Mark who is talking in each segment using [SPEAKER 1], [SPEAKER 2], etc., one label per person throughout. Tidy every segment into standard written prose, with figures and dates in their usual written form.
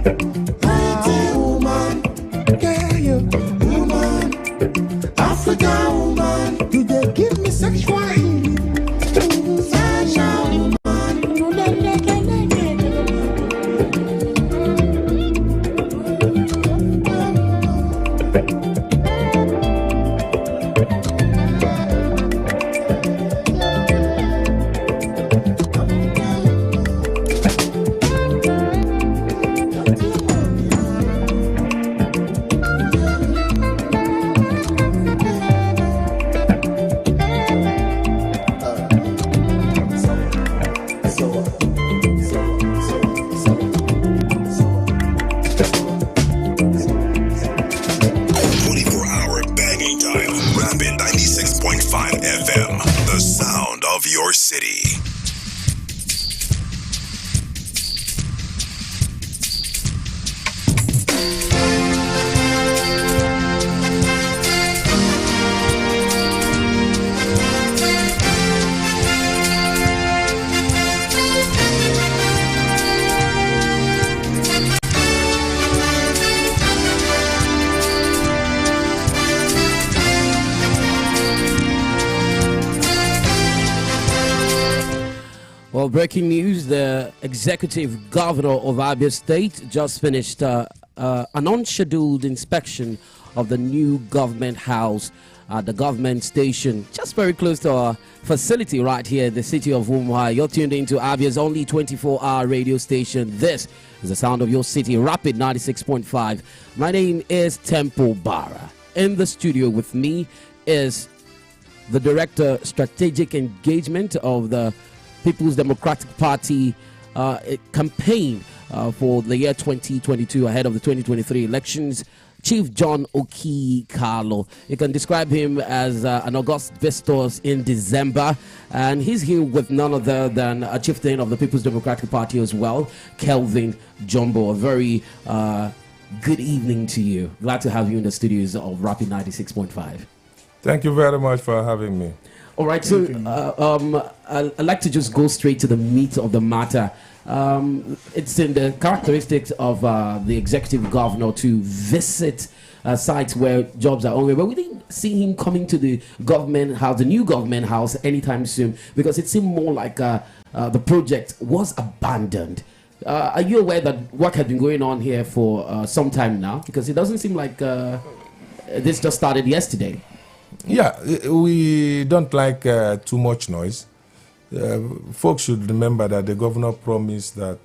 [SPEAKER 1] Pretty woman, yeah, you woman, African woman, you dey give me sexual healing. Sexual
[SPEAKER 2] your city.
[SPEAKER 3] Well, breaking news, the executive governor of Abia State just finished an unscheduled inspection of the new government house at the government station, just very close to our facility right here in the city of Umuahia. You're tuned into Abia's only 24-hour radio station. This is the sound of your city, Rapid 96.5. My name is Temple Barra. In the studio with me is the Director Strategic Engagement of the People's Democratic Party campaign for the year 2022 ahead of the 2023 elections, Chief John Oki Carlo. You can describe him as an August visitors in December, and he's here with none other than a chieftain of the People's Democratic Party as well, Kelvin Jumbo. A very good evening to you. Glad to have you in the studios of Rapid 96.5.
[SPEAKER 4] Thank you very much for having me.
[SPEAKER 3] All right, so I'd like to just go straight to the meat of the matter. It's in the characteristics of the executive governor to visit sites where jobs are ongoing, but we didn't see him coming to the government house, the new government house, anytime soon, because it seemed more like the project was abandoned. Are you aware that work had been going on here for some time now? Because it doesn't seem like this just started yesterday.
[SPEAKER 4] Yeah, we don't like too much noise. Folks should remember that the governor promised that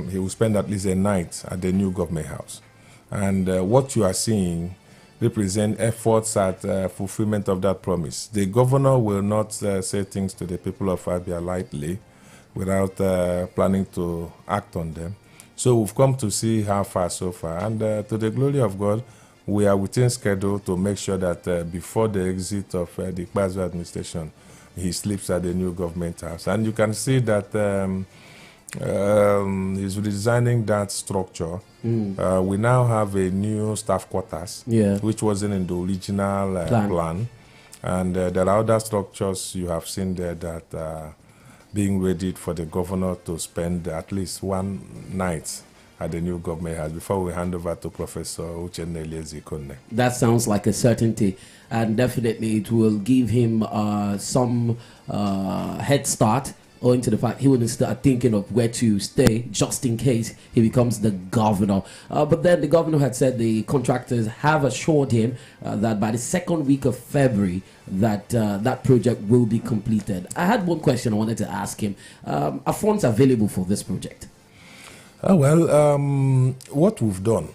[SPEAKER 4] he will spend at least a night at the new government house. And what you are seeing represent efforts at fulfillment of that promise. The governor will not say things to the people of Abia lightly without planning to act on them. So we've come to see how far so far. And to the glory of God, we are within schedule to make sure that before the exit of the Ikpeazu administration, he sleeps at the new government house. And you can see that he's redesigning that structure. We now have a new staff quarters, which wasn't in the original plan. And there are other structures you have seen there that are being readied for the governor to spend at least one night at the new government house before we hand over to Professor Uchenna Eliezer-Ikonne.
[SPEAKER 3] That sounds like a certainty, and definitely it will give him some head start, owing to the fact he will start thinking of where to stay just in case he becomes the governor. But then the governor had said the contractors have assured him that by the second week of February that that project will be completed. I had one question I wanted to ask him. Are funds available for this project?
[SPEAKER 4] What we've done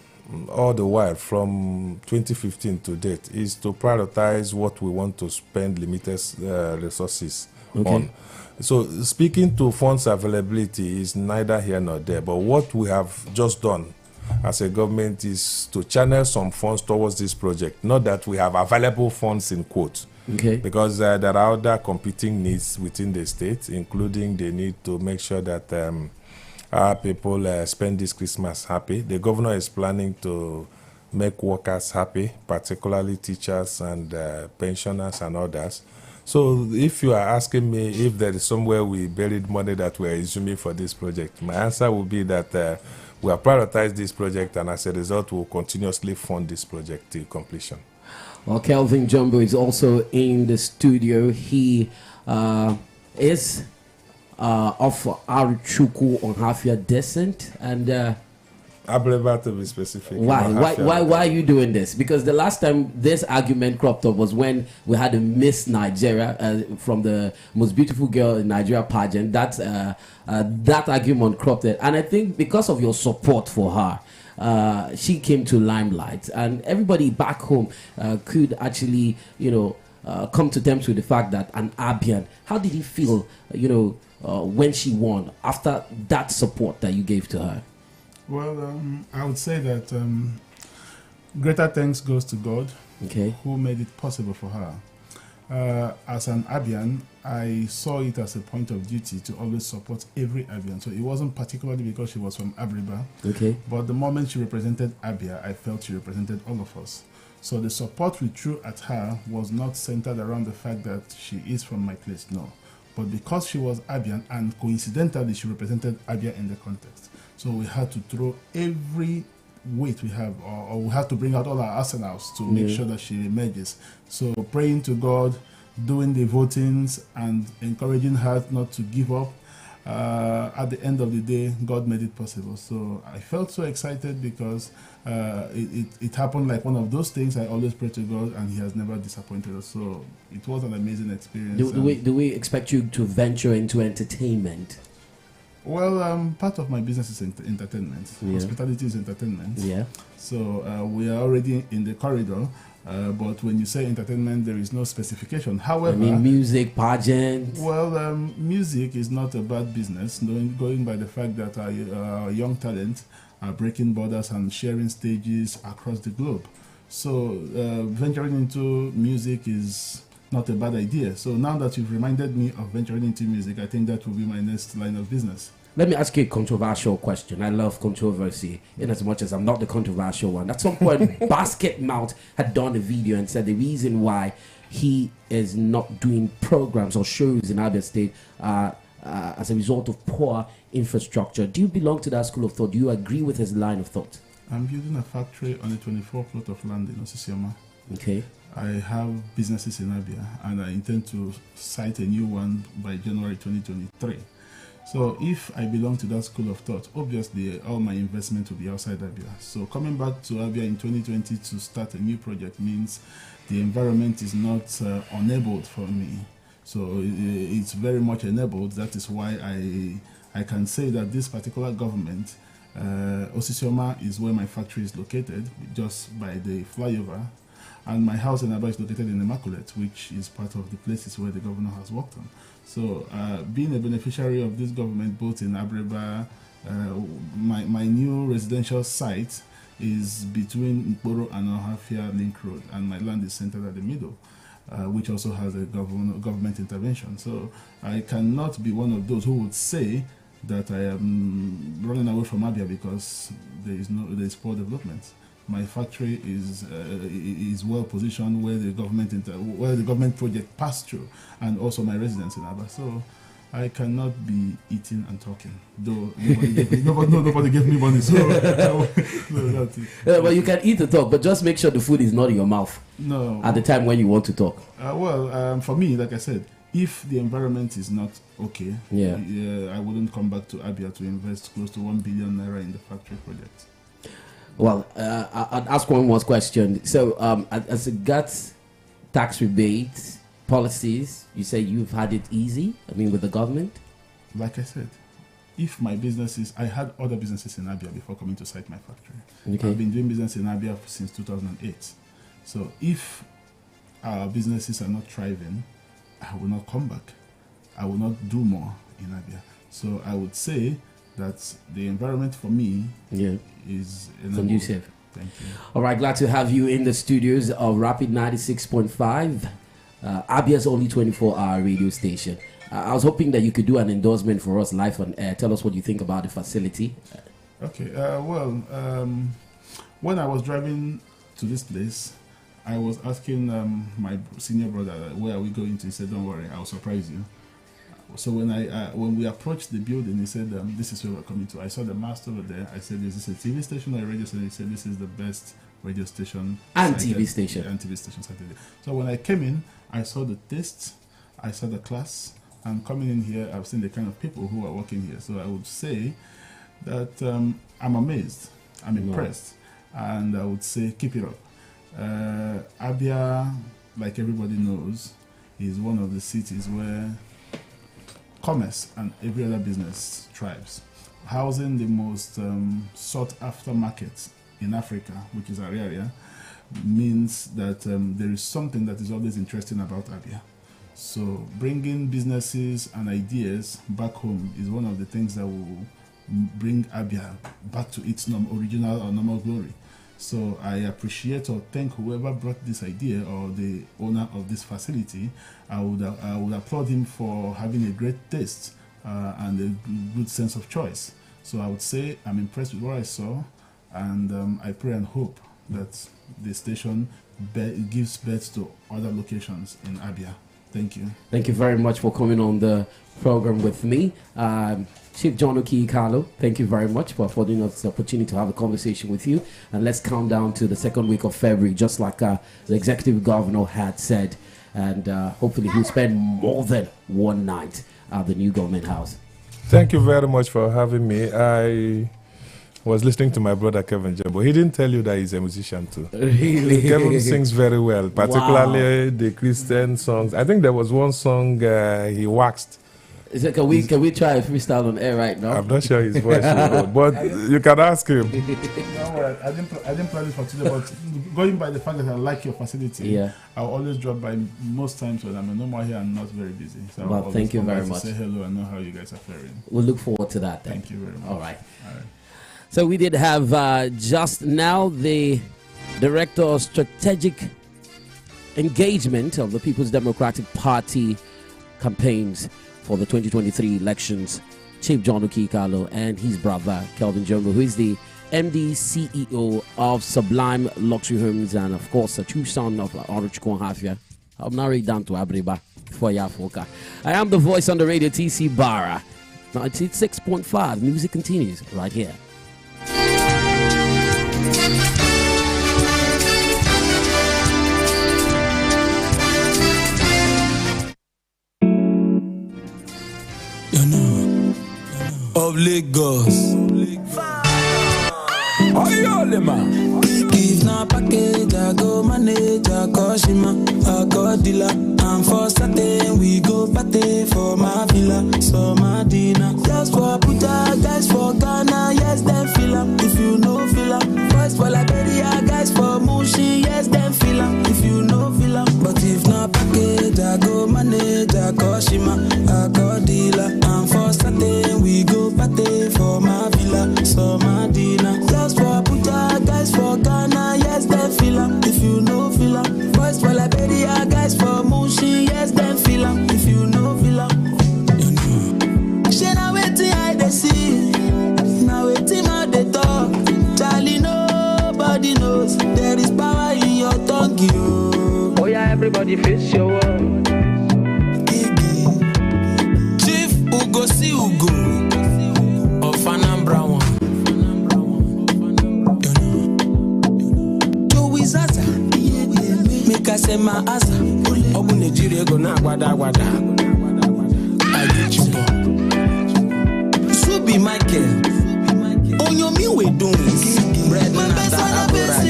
[SPEAKER 4] all the while from 2015 to date is to prioritize what we want to spend limited resources on. So speaking to funds availability is neither here nor there, but what we have just done as a government is to channel some funds towards this project, not that we have available funds in quotes. Because there are other competing needs within the state, including the need to make sure that our people spend this Christmas happy. The governor is planning to make workers happy, particularly teachers and pensioners and others. So if you are asking me if there is somewhere we buried money that we are assuming for this project, my answer would be that we have prioritized this project, and as a result, we will continuously fund this project to completion.
[SPEAKER 3] Well, Kelvin Jumbo is also in the studio. He is of Aruchuku Onhafia descent, and
[SPEAKER 4] Abreba, to be specific.
[SPEAKER 3] Why are you doing this? Because the last time this argument cropped up was when we had a Miss Nigeria from the Most Beautiful Girl in Nigeria pageant. That argument cropped it, and I think because of your support for her, she came to limelight, and everybody back home could actually, come to terms with the fact that an Abian. How did he feel, when she won after that support that you gave to her?
[SPEAKER 5] Well, I would say that greater thanks goes to God, who made it possible for her. As an Abian, I saw it as a point of duty to always support every Abian. So it wasn't particularly because she was from Abriba, but the moment she represented Abia, I felt she represented all of us. So the support we threw at her was not centered around the fact that she is from my place, no. But because she was Abian, and coincidentally she represented Abia in the context. So we had to throw every weight we have, or we had to bring out all our arsenals to make sure that she emerges. So praying to God, doing the votings, and encouraging her not to give up. At the end of the day, God made it possible. So I felt so excited because it happened like one of those things. I always pray to God, and He has never disappointed us. So it was an amazing experience.
[SPEAKER 3] Do we expect you to venture into entertainment?
[SPEAKER 5] Well, part of my business is entertainment. Hospitality is entertainment. So we are already in the corridor. But when you say entertainment, there is no specification. However,
[SPEAKER 3] music, pageant.
[SPEAKER 5] Well, music is not a bad business. Going by the fact that our young talent are breaking borders and sharing stages across the globe. So venturing into music is not a bad idea. So now that you've reminded me of venturing into music, I think that will be my next line of business.
[SPEAKER 3] Let me ask you a controversial question. I love controversy, in as much as I'm not the controversial one. At some point, Basket Mouth had done a video and said the reason why he is not doing programs or shows in Abia State as a result of poor infrastructure. Do you belong to that school of thought? Do you agree with his line of thought?
[SPEAKER 5] I'm building a factory on a 24 plot of land in Osisioma.
[SPEAKER 3] Okay.
[SPEAKER 5] I have businesses in Abia, and I intend to site a new one by January 2023. So if I belong to that school of thought, obviously all my investment will be outside Abia. So coming back to Abia in 2020 to start a new project means the environment is not enabled for me. So it's very much enabled. That is why I can say that this particular government, Osisioma is where my factory is located, just by the flyover. And my house in Aba is located in Immaculate, which is part of the places where the governor has worked on. So being a beneficiary of this government, both in Abreba, my new residential site is between Nkporo and Ohafia Link Road, and my land is centered at the middle, which also has a government intervention. So I cannot be one of those who would say that I am running away from Abia because there is poor development. My factory is well positioned where the government project passed through, and also my residence in Aba. So I cannot be eating and talking, though nobody gave me money. So that's it.
[SPEAKER 3] Well, you can eat and talk, but just make sure the food is not in your mouth.
[SPEAKER 5] No.
[SPEAKER 3] At the time when you want to talk.
[SPEAKER 5] For me, like I said, if the environment is not okay, I wouldn't come back to Abia to invest close to 1 billion naira in the factory project.
[SPEAKER 3] Well, I'll ask one more question. So, as regards tax rebate policies, you say you've had it easy, with the government?
[SPEAKER 5] Like I said, if my businesses, I had other businesses in Abia before coming to site my factory.
[SPEAKER 3] Okay.
[SPEAKER 5] I've been doing business in Abia since 2008. So if our businesses are not thriving, I will not come back. I will not do more in Abia. So I would say that the environment for me is
[SPEAKER 3] conducive.
[SPEAKER 5] Thank you.
[SPEAKER 3] All right, glad to have you in the studios of Rapid 96.5, Abia's only 24-hour radio station. I was hoping that you could do an endorsement for us live on air. Tell us what you think about the facility.
[SPEAKER 5] Okay, when I was driving to this place, I was asking my senior brother, where are we going to? He said, don't worry, I'll surprise you. So when we approached the building, he said, "This is where we're coming to." I saw the mast over there. I said, "Is this a TV station or a radio station?" He said, "This is the best radio station
[SPEAKER 3] and TV station."
[SPEAKER 5] And TV station Saturday. So when I came in, I saw the taste, I saw the class, and coming in here, I've seen the kind of people who are working here. So I would say that I'm amazed, I'm impressed, and I would say keep it up. Abia, like everybody knows, is one of the cities where commerce and every other business thrives. Housing the most sought after market in Africa, which is our area, means that there is something that is always interesting about Abia. So bringing businesses and ideas back home is one of the things that will bring Abia back to its original or normal glory. So I appreciate or thank whoever brought this idea or the owner of this facility. I would applaud him for having a great taste and a good sense of choice. So I would say I'm impressed with what I saw, and I pray and hope that the station gives birth to other locations in Abia. Thank you.
[SPEAKER 3] Thank you very much for coming on the program with me. Chief John Oki-Kalu, thank you very much for affording us the opportunity to have a conversation with you. And let's count down to the second week of February, just like the executive governor had said. And hopefully he'll spend more than one night at the new government house.
[SPEAKER 4] Thank you very much for having me. I was listening to my brother Kevin Jumbo. He didn't tell you that he's a musician too.
[SPEAKER 3] Really?
[SPEAKER 4] Kevin sings very well, particularly the Christian songs. I think there was one song he waxed.
[SPEAKER 3] Is it, can we try a freestyle on air right now?
[SPEAKER 4] I'm not sure his voice will hold, but you can ask him.
[SPEAKER 5] No, I didn't plan it for today, but going by the fact that I like your facility, I'll always drop by most times when I'm no more here and not very busy. So
[SPEAKER 3] well, thank you very much.
[SPEAKER 5] Say hello and know how you guys are faring.
[SPEAKER 3] We'll look forward to that then.
[SPEAKER 5] Thank you very much.
[SPEAKER 3] All right. So we did have just now the Director of Strategic Engagement of the People's Democratic Party campaigns for the 2023 elections, Chief John Oki-Kalu, and his brother Kelvin Jongo, who is the MD CEO of Sublime Luxury Homes, and of course a true son of Orochukwu Hafia. I'm married down to Abriba for Yafoka. I am the voice on the radio, TC Barra. 96.5. Music continues right here.
[SPEAKER 6] Of Lagos. If na package, I go manage, I go shima, I go dealer. And for certain, we go party for my villa, so my dinner. Just for Abuja, guys for Ghana, yes, them feel am. If you know feel am. Boys for Liberia, guys for Mushi, yes, them feel am. If you know feel am. But if na package, I go manage, I go shima, I go dealer. And for certain, we go party for my villa, so my dinner. Just for Abuja, guys for Ghana, yes, them feel am. If you know feel am. Boys for Liberia, guys for Mushi, yes, them feel am. If you know feel am. She na wetin I dey see, na wetin I dey talk. Charlie, nobody knows there is power in your tongue, yo.
[SPEAKER 7] Oh yeah, everybody face your wall.
[SPEAKER 6] Chief Ugo si Ugo of Anambra one. Joey Zaza, make us say my asa. Obu Nigeria go na gwada. I get you. Subi Michael, on your me we doing. Bread man best on the best.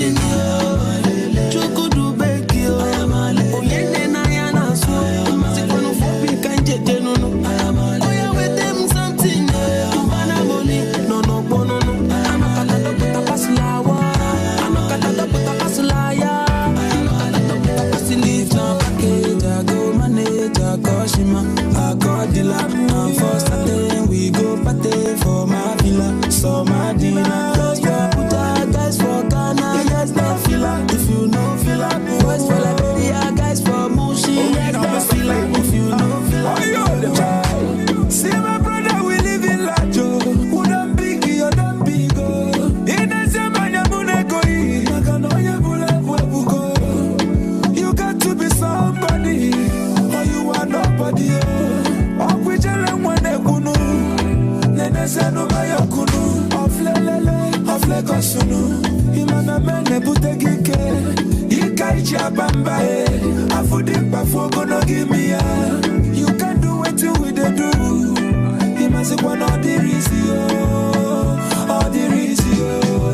[SPEAKER 6] Choco do bake you. Oh yeah, na ya na so. Sikono for pink and jete no. Oh yeah, with them something. Bana money, no bono no. Anokata do puta pasulawa. Anokata do puta pasulaya. Anokata do puta pasilive na package. I go manage, I go shima, I go dealer. And for certain we go party for my villa, so my dinner. Lagos no. Imana mene butegike. Ikaichi abamba Afudimpa fogo no give me a. You can do what we dey do. Imasi kwa all the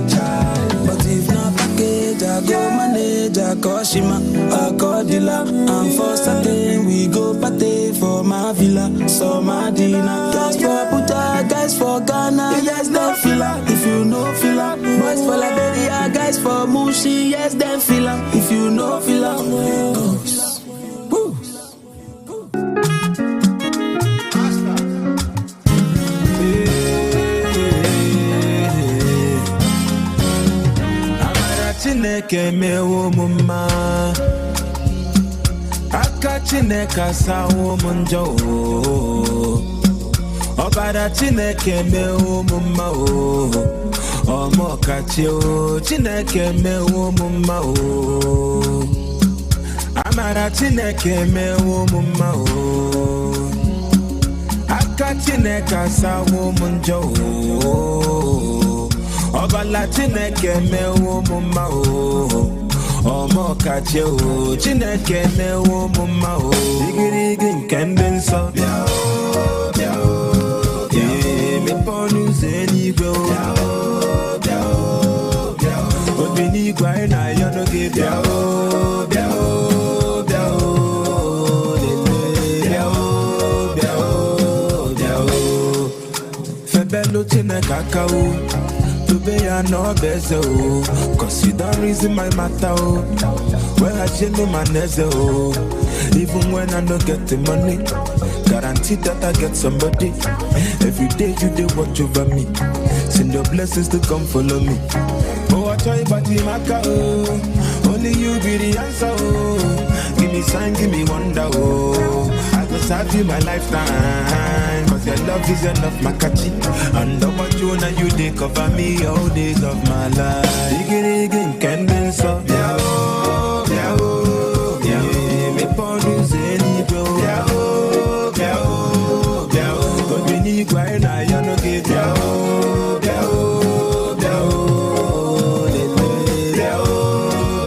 [SPEAKER 6] child. But if not package, I go manage, I call Shima, I call Dilla. And for certain we go party for my villa, so my dinner. Guys for Abuja, guys for Ghana, yes them fila. If you know fila, boys for Liberia, guys for Mushi, yes them fila. If you know fila, Chineke mewo mumma aka Chineke asawo munjo Obara Chineke mewo mumma Omo kachi Chineke mewo mumma Amara Chineke mewo mumma aka Chineke asawo munjo Obala Chineke mewo mumma Omo kache Chineke mewo mumma Igirigi nkende nso Biao, biao, biao Me ponu zeni gwe Biao, biao, biao Odini gwa ina yono ge Biao, biao, biao Biao, biao, biao Febelo Chineke akao I know better, cause you don't reason my matter, When I chill in my nezo, even when I don't get the money, guaranteed that I get somebody. Every day you do watch over me, send your blessings to come follow me. Oh, I try but you maka, only you be the answer, Give me sign, give me wonder, I go serve you my lifetime, cause your love is enough, makachi. And the one you know you dey cover me all days of my life. Igirigi nkende so biao, biao, biao Me ponu zeni bro Biao, biao, biao Odini gwa ina yono ge biao, biao, biao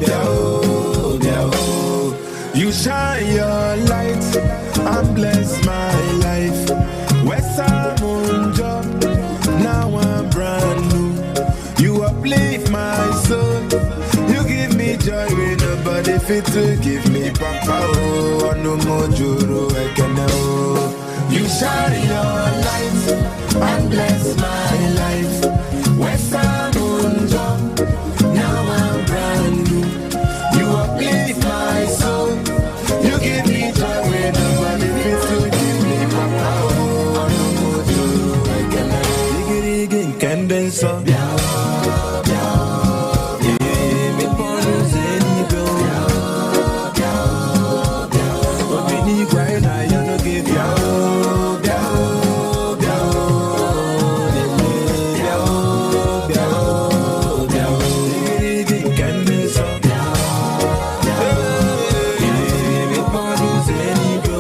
[SPEAKER 6] Biao, biao You shine your light and bless my life. Wesa Munjo, now I'm brand new. You uplift my soul. You give me joy when nobody fit to give me papa. Oh, no more juro, I can know. You shine your light and bless my life. Wesa Munjo, now I'm brand new. You uplift my soul. You give me joy when nobody fit to give me papa. Oh, no more juro, I can know. Igirigi nkende so biao, biao, me ponu zeni bro Biao, biao, biao Odini gwa ina yono ge biao, biao, biao Biao, biao Igirigi nkende so me ponu zeni bro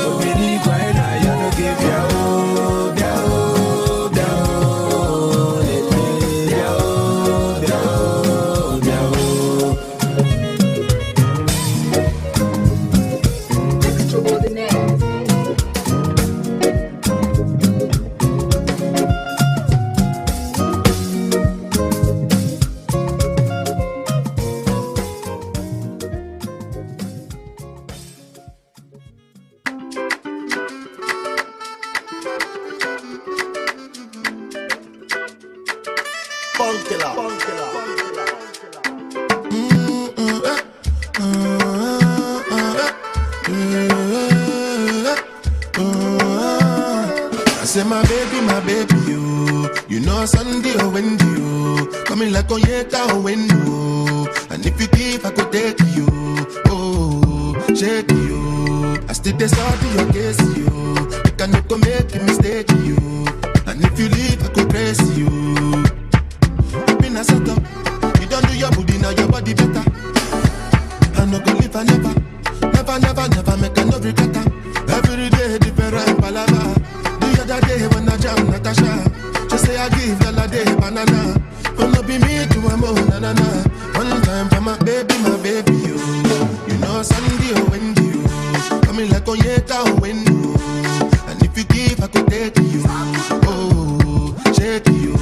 [SPEAKER 6] Odini gwa ina yono ge biao
[SPEAKER 1] I say my baby, you know Sunday or Wendy, you coming like on yeta or window. And if you give, I could take you, oh, shake you. I still decide your case, you cannot go make a mistake, you. And if you leave, I could praise you. You've been a setup, you don't do your booty, now your body better. I'm not gonna live, I never make a no regret. Every day different palava. The other day when I jam Natasha, she I give girl a day banana. Gonna be me to a mo na na na. One time for my baby, you. You know Sunday or Wendy, you. Coming like Onyeka or Wendy. And if you give, I could take you. Oh, shake you.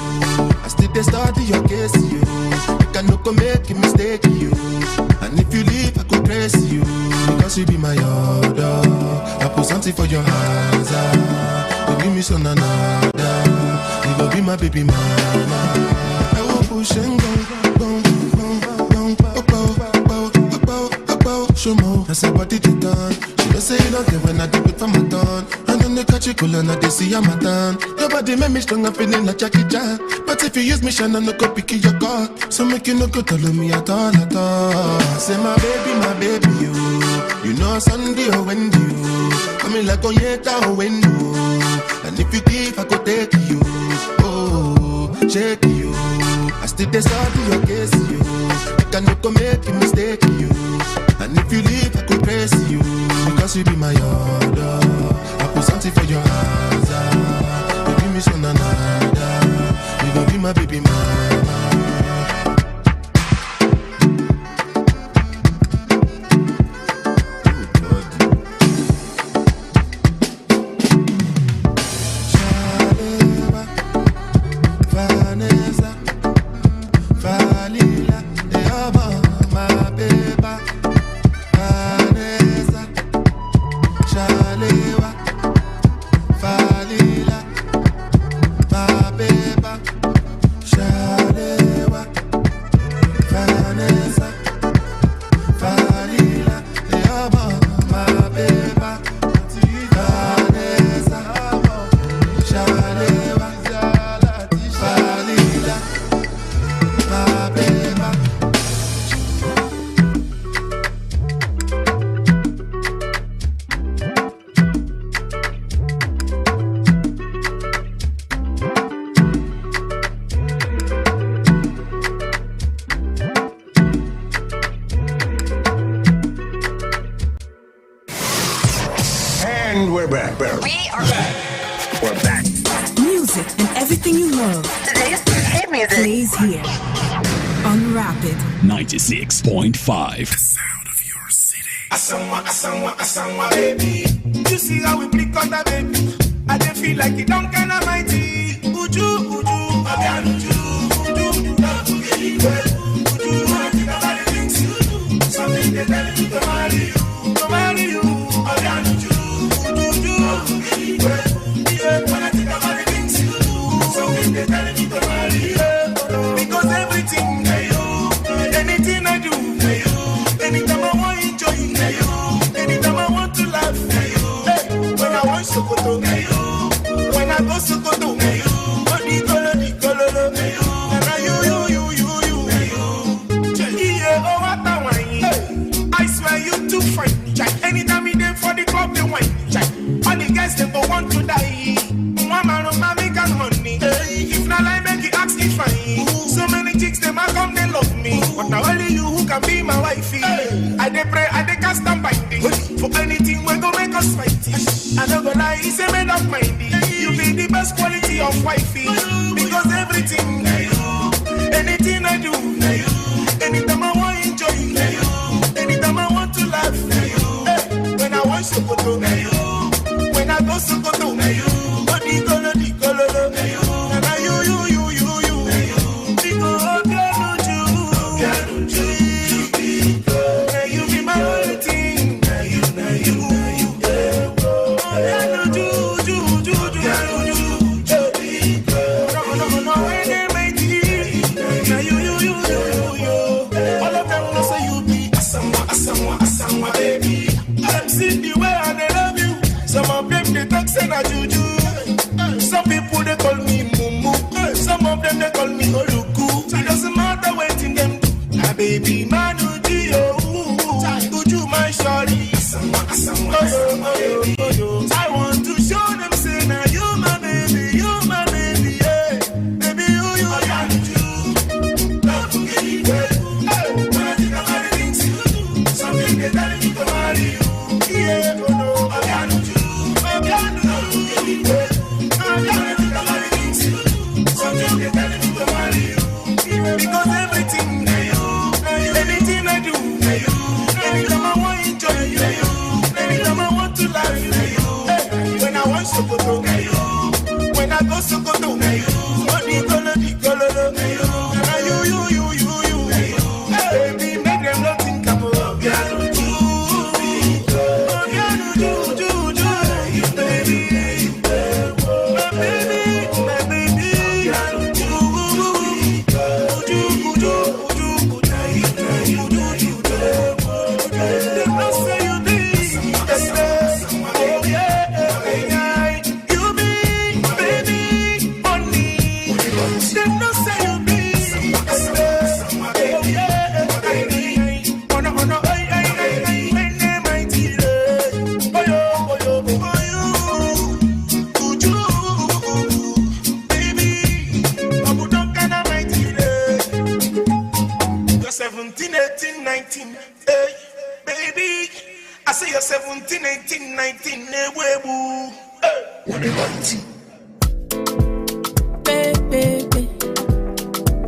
[SPEAKER 1] I still they start your case, you. You cannot go make a mistake, you. And if you leave, I could trace you. Because you be my order. I put something for your hands. You give me some nada. You go be my baby mama. I will push and go. Show more. I say body they done. She don't say you don't care when I do it for my done. And then they catch you cool and I they see I'm a done. Your body make me strong, I'm feeling like Jackie Chan. But if you use me, shine, I'm not go pick your God. So make you no go tell me at all. I say my baby, you. You know Sunday or Wendy, you. Coming like Onyeka or Wendy. And if you give, I could take you. Oh, shake you. I still they start your case, you. You cannot go make a mistake, you. And if you leave, I could praise you. Because you be my order. I put something for your hands. You give me some nada. You gon' be my baby mama.
[SPEAKER 8] Plays here on Rapid
[SPEAKER 2] 96.5.
[SPEAKER 8] The sound of your city.
[SPEAKER 9] Asanwa, baby. You see how we blick on that baby. I don't feel like it don't kind of mighty. Uju, Abian Uju, don't forget it. Uju, I think about the things you do. Something they tell you to marry you. Abian Uju, don't forget it. Yeah, when I think about the things you do. Something they tell you to marry you. Because everything they you, anything I do they you, anytime I want to enjoy they you, anytime I want to laugh they you, hey, when I want Sokoto they you, when I go Sokoto they you, di color they you, and you they you, yeah, oh what a wine, I swear you too fine, Jack. Anytime we there for the club they wine, Jack. All the guys they go want to die, mama no make and honey, if not like make They're telling me to marry you. Because everything, anything I do, anytime I want to enjoy you, anytime I want to laugh, when I want Sokoto, when I go Sokoto, money gonna be color, you, baby, make them not think I'm I say you're 17, 18, 19, boo.
[SPEAKER 10] Baby,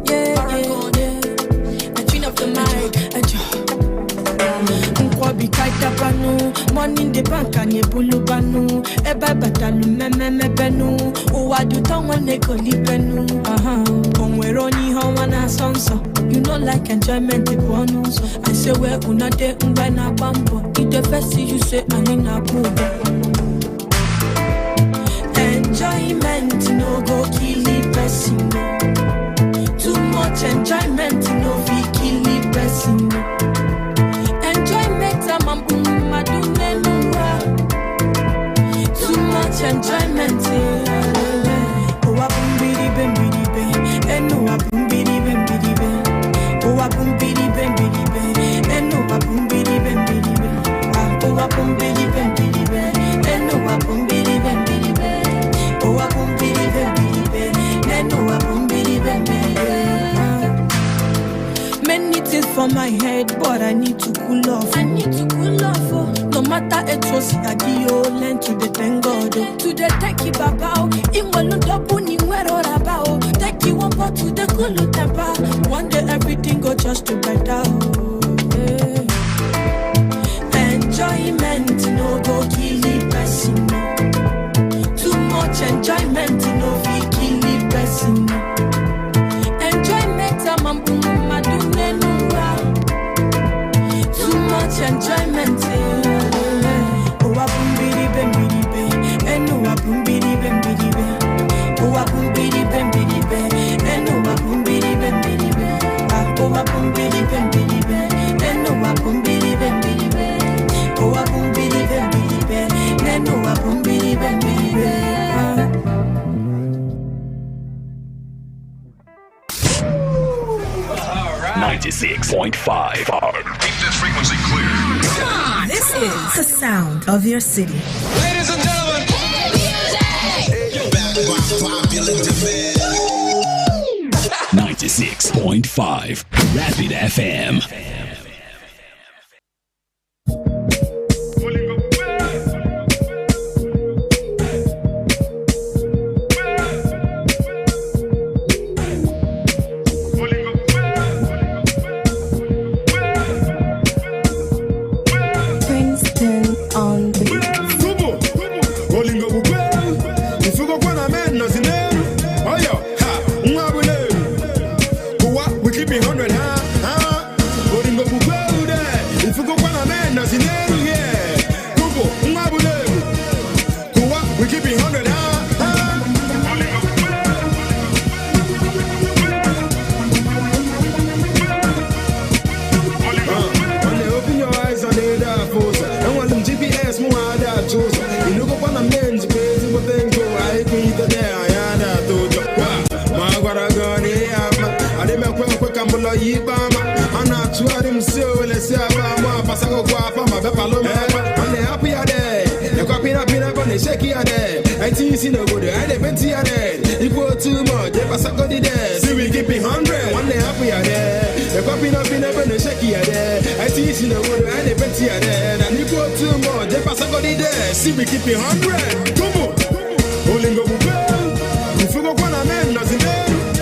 [SPEAKER 10] yeah. I tune up the mic, Nkwabi kaita banu, money in the bank and ye bulu banu. Eba batalu me benu, uwadu tongwane koli benu. Onweroni hawana sonso. You know like enjoyment the bonus. I say we una de na bambo. It the first you say anina bubo. Enjoyment no go kill the person. Too much enjoyment no fi kill the person. Enjoyment amambu madune nuwa. Too much enjoyment. Oh abumbiri bembiri be, eno abumbiri bembiri be. Oh, I boom biddy bang biddy bang, and no, I boom biddy bang biddy bang. Oh, I boom biddy bang biddy bang, and no, I boom biddy bang biddy bang. Oh, I boom biddy bang biddy bang, and no, I boom biddy bang biddy bang. Many things for my head, but I need to cool off. Oh. No matter it was adio, learn to the thank God. To the techie babao, in one double in where or about. Techie one part to the cool temper. One day everything go just to better. Enjoyment no go kill the person. Too much enjoyment no fi kill the person. Enjoyment amambu madune nuwa. Too much enjoyment. Oh, I boom biddy bang biddy bang, and no, I boom biddy bang biddy bang. Oh, I boom biddy bang biddy bang, and no, I boom biddy bang biddy bang. Oh, I boom biddy bang biddy bang, and no, I boom biddy bang biddy bang. Oh, I boom biddy bang biddy bang, and no, I boom biddy bang biddy bang.
[SPEAKER 2] 96.5. Keep
[SPEAKER 11] this frequency clear.
[SPEAKER 8] This is the sound of your city.
[SPEAKER 9] Ladies and gentlemen,
[SPEAKER 2] popular demand. 96.5 Rapid FM.
[SPEAKER 9] See we keep it 100. Come on. Rolling up well. If you go on a man, doesn't it?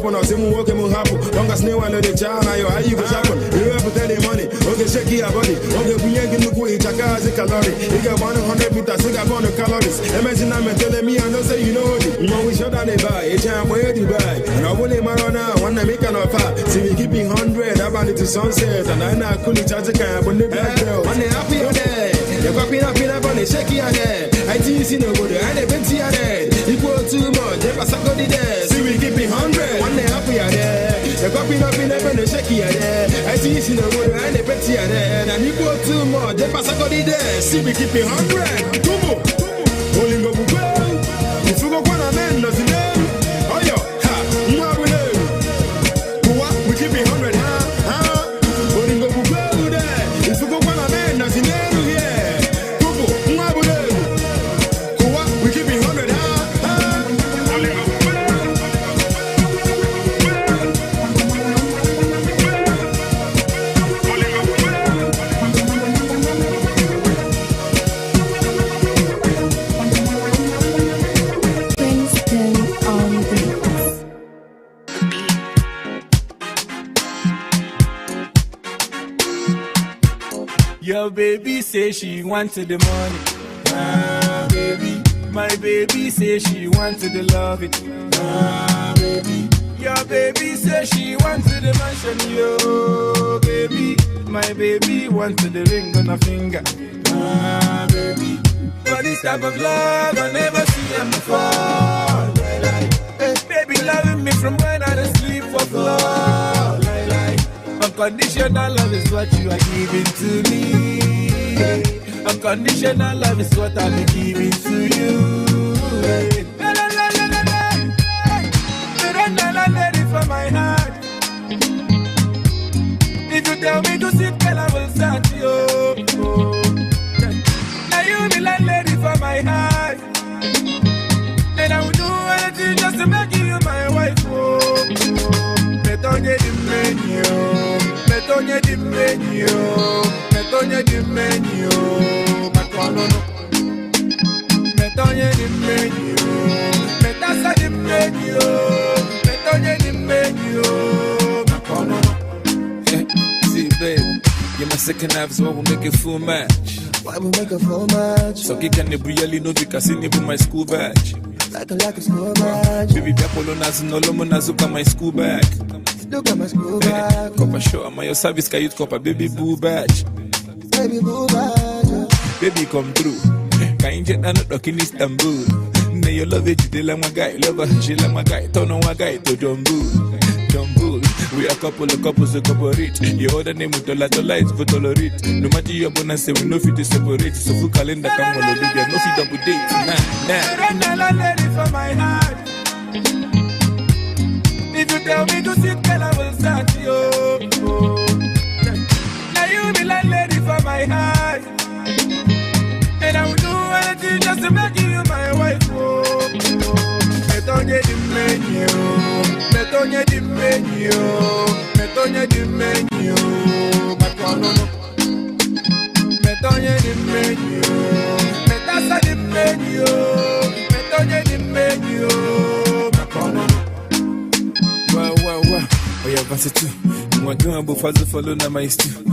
[SPEAKER 12] happen, or say, work and happen. Long as no one know the child, how you go happen. You have to tell the money, okay, shake your body. Okay, we ain't gonna go eat a car as a calorie. You got 100 meters, you got 100 calories. Imagine I'm telling me, I know say you know it. You know, we shut down the buy, a time where you buy. And I won't even run out, when I make an offer. See, we keep it 100, I'm on it to sunset. And I know I couldn't charge a car, but the black girl. When they happy on that, you're popping up in a bunny, shake your head. I think you see no good, and they've been to your head. Equal too much, they pass a good there. See, we keep it 100, when they happy on that. You're popping up in a bunny, shake your head. I think you see no good, and they've been to your head. And equal too much, they pass a good there. See, we keep it 100. Tumo, only go well. If you go one of them, does it know? Oh, yo, ha, you are with them. We keep it 100, huh? Only go well there. If you go one of them, does it know?
[SPEAKER 13] Your baby say she wanted the money. Ah, baby. My baby say she wanted the love it. Ah, baby. Your baby say she wanted the mansion. Yo, baby. My baby wanted the ring on her finger. Ah, baby. For this type of love, I never see him before. Baby loving me from when I don't sleep for floor. Unconditional love is what you are giving to me. Unconditional love is what I'll be giving to you. Lady for my heart. If you tell me to sit, girl, I will start you. Now you be like lady for my heart. And I will do anything just to make you my wife. Metonye di menu, metonye di menu, metonye di menu, makonono. Metonye di menu, metasa di menu, metonye di menu, makonono. See, babe, you're my second half, so we'll make a full match.
[SPEAKER 14] Why we make a full match?
[SPEAKER 13] So you can really know because you need my school badge.
[SPEAKER 14] Like a school badge.
[SPEAKER 13] Baby, Biapolo Nazu, no Lomo Nazuka, my school bag.
[SPEAKER 14] Look at my school bag.
[SPEAKER 13] Copper show, I'm your service, can you copper, baby boo badge.
[SPEAKER 14] Baby boo badge.
[SPEAKER 13] Baby, come through. Can you get not talking Istanbul? Now you love it, you like my guy, love her, she like my guy, turn on my guy to Jumbo. Jumbo. We are couples who cooperate. You hold the name with the lights for tolerate. No matter your bonus, we no fit to separate. So full calendar come on, no fit double date. Nah. Lady for my heart. If you tell me to sit, girl, I will start you. Now you be like lady for my heart. And I will do anything just to make you my wife. Metonye di menu, metonye di menu, metonye di menu, makonono. Metonye di menu, metasa di menu, metonye di menu, makonono. Wow, oh yeah, pass it too. What do I do for follow na my stew?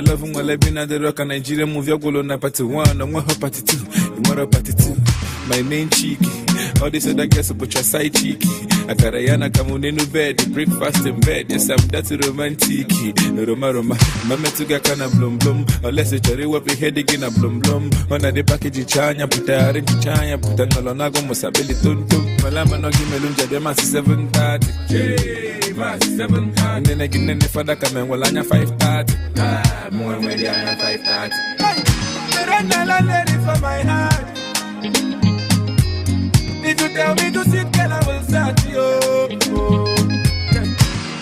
[SPEAKER 13] Love him while I've been at the rock and Nigeria move your goal on party 1, and one party 2, and one party 2. My main cheeky. All this other girls put your side cheeky. Akarayana come on in bed, breakfast in bed. Yes, I'm that romantic. Roma, mama to get kind of blum blum. Unless it's a real head again a blum blum. On the package, China, put a ring to China, put a Nolonago, Mosabili Tuntum. Malama no give me lunch at the mass 7:30. Mass 7:30. And then again, the father come and well, I'm 5:30. More when they are 5:30. The lady for my heart. If you tell me to sit, girl, I will start you.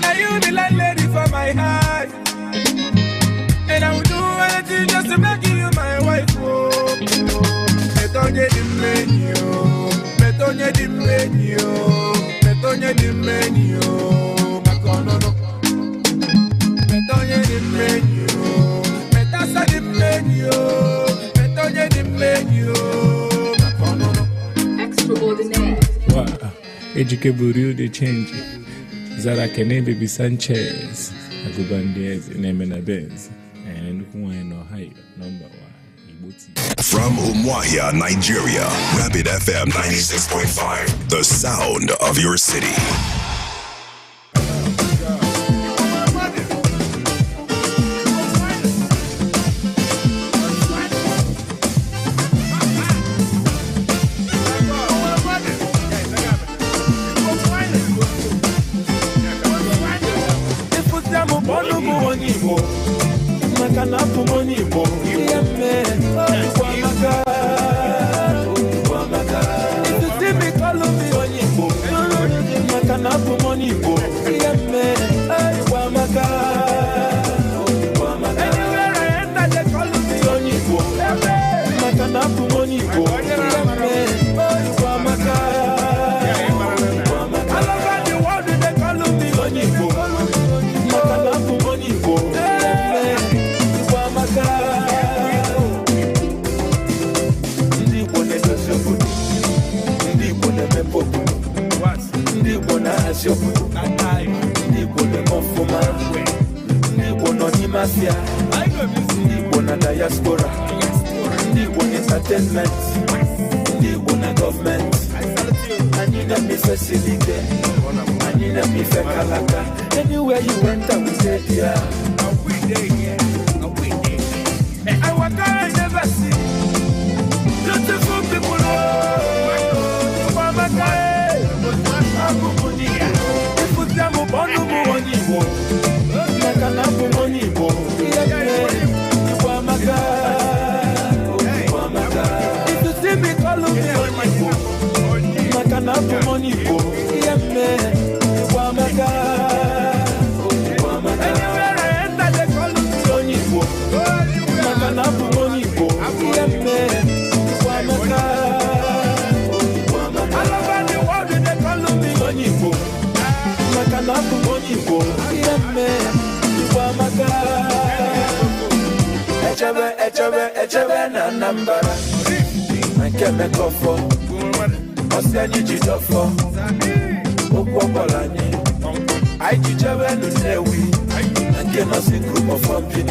[SPEAKER 13] Now you be like lady for my heart. And I will do anything just to make you my wife. Metonye di menu, metonye di menu, metonye di menu, makonono. Metonye di menu, metasa di menu, metonye di menu.
[SPEAKER 15] Extraordinaire.
[SPEAKER 13] Wow, Ejike Buriu, they change. Zara Kene Baby Sanchez, Agubandez, Nemena Benz, and Huan Ohio, number 1.
[SPEAKER 15] From Umuahia, Nigeria, Rapid FM 96.5, the sound of your city.
[SPEAKER 9] Anywhere you went, I will say, yeah. I walk I never see beautiful people. If you see me, call me money, anywhere I enter, they call me Onibo. All over the world, they call me Onibo. Echebe na nambara. Nkeme kofo. Osenyi jidofo. Okwokolanye. I teach you when to say we. And get us in group of companies.